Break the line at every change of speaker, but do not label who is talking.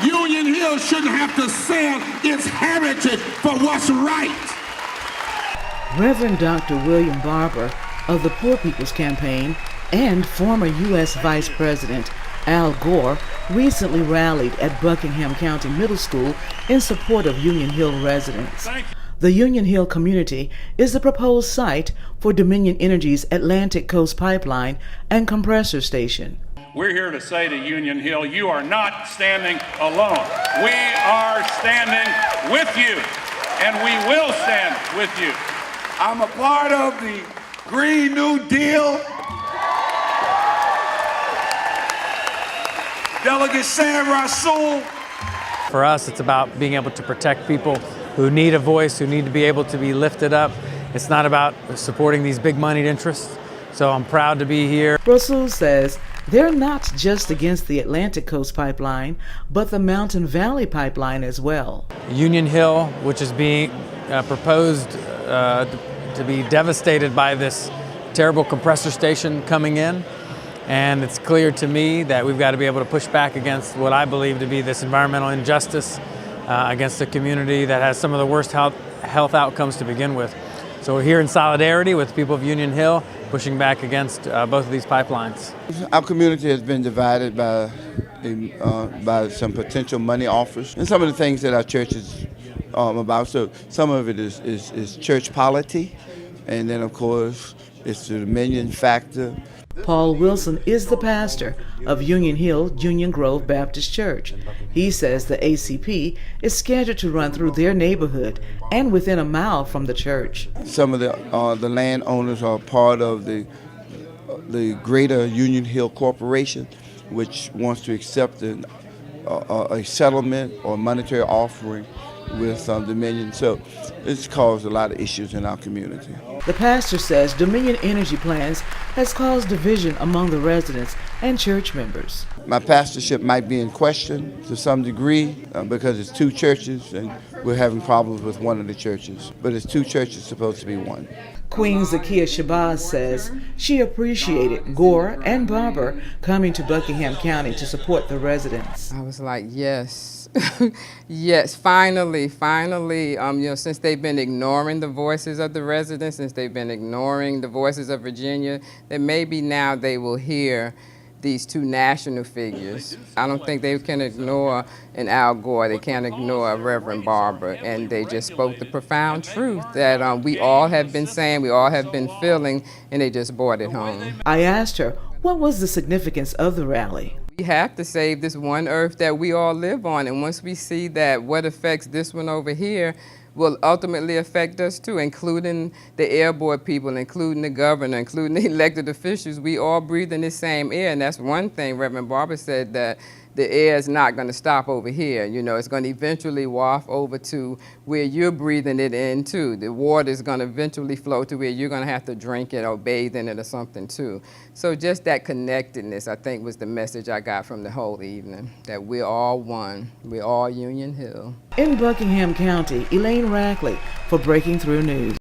Union Hill shouldn't have to sell its heritage for what's right.
Reverend Dr. William Barber of the Poor People's Campaign and former U.S. Vice President Al Gore recently rallied at Buckingham County Middle School in support of Union Hill residents. The Union Hill community is the proposed site for Dominion Energy's Atlantic Coast Pipeline and Compressor station.
We're here to say to Union Hill, you are not standing alone. We are standing with you, and we will stand with you.
I'm a part of the Green New Deal. Delegate Sam Rasoul.
For us, it's about being able to protect people who need a voice, who need to be able to be lifted up. It's not about supporting these big moneyed interests. So I'm proud to be here.
Rasoul says they're not just against the Atlantic Coast Pipeline, but the Mountain Valley Pipeline as well.
Union Hill, which is being proposed to be devastated by this terrible compressor station coming in. And it's clear to me that we've got to be able to push back against what I believe to be this environmental injustice against a community that has some of the worst health outcomes to begin with. So we're here in solidarity with the people of Union Hill, pushing back against both of these pipelines.
Our community has been divided by some potential money offers and some of the things that our church is about. So some of it is church polity, and then of course it's the Dominion factor.
Paul Wilson is the pastor of Union Hill Union Grove Baptist Church. He says the ACP is scheduled to run through their neighborhood and within a mile from the church.
Some of the landowners are part of the greater Union Hill Corporation, which wants to accept a settlement or monetary offering with Dominion. So it's caused a lot of issues in our community.
The pastor says Dominion energy plans has caused division among the residents and church members.
My pastorship might be in question to some degree because it's two churches and we're having problems with one of the churches. But it's two churches supposed to be one.
Queen Zakiya Shabazz says she appreciated Gore and Barber coming to Buckingham County to support the residents.
I was like, yes. Yes, finally, since they've been ignoring the voices of the residents, since they've been ignoring the voices of Virginia, that maybe now they will hear these two national figures. I don't think they can ignore an Al Gore, they can't ignore a Reverend Barber, and they just spoke the profound truth that we all have been saying, we all have been feeling, and they just brought it home.
I asked her, what was the significance of the rally?
We have to save this one earth that we all live on, and once we see that what affects this one over here will ultimately affect us too, including the air board people, including the governor, including the elected officials. We all breathe in the same air, and that's one thing Reverend Barber said, that the air is not going to stop over here. You know, it's going to eventually waft over to where you're breathing it in too. The water is going to eventually flow to where you're going to have to drink it or bathe in it or something too. So just that connectedness, I think, was the message I got from the whole evening, that we're all one. We're all Union Hill.
In Buckingham County, Elaine Rackley for Breaking Through News.